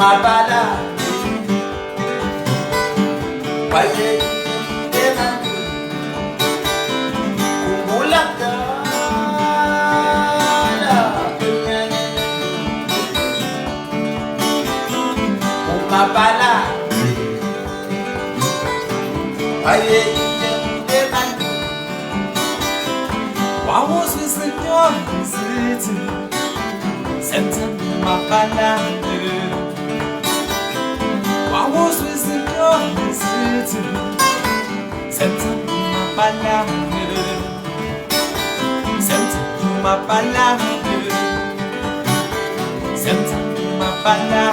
umabala wayeyena khumbula kudala umabala wayeyena wawuzwisinyoka zithi senzani umabala wawuzwisinyoka zithi senzani umabala senzani umabala senzani umabala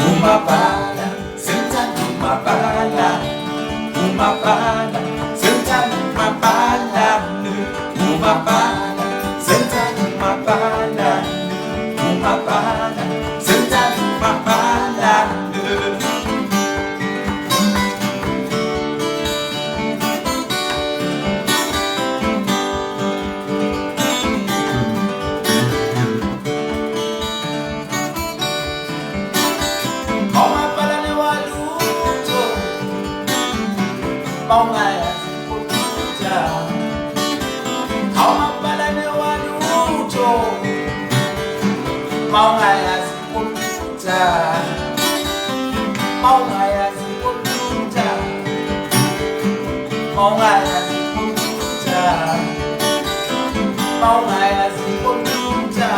umabala senzani umabala umabala senzani umabala umabala senzani umabala umabala senzani umabala umabala ni walutho bawungayazi ukuja umabala ni walutho bawungayazi ukuja bawungayazi ukuja bawungayazi ukuja bawungayazi ukuja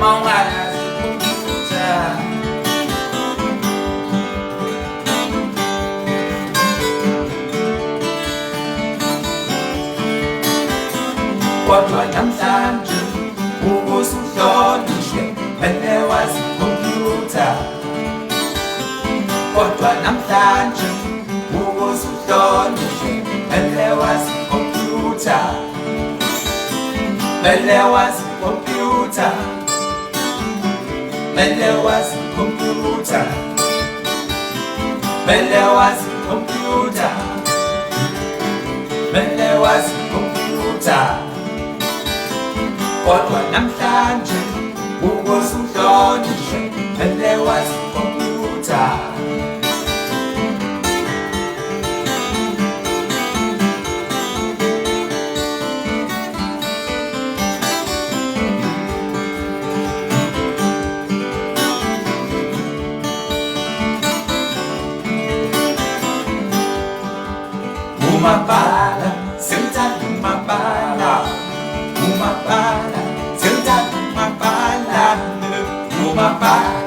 bawungayazi ukuja kodwa namhlanje ukusuhlonishwe belewazi ikhompyutha kodwa namhlanje ukusuhlonishwe belewazi ikhompyutha belewazi ikhompyutha belewazi ikhompyutha belewazi ikhompyutha belewazi ikhompyutha kodwa namhlanje ukusuhlonishwe belewazi ikhompyutha umabala senzani umabala umabala senzani umabala umabala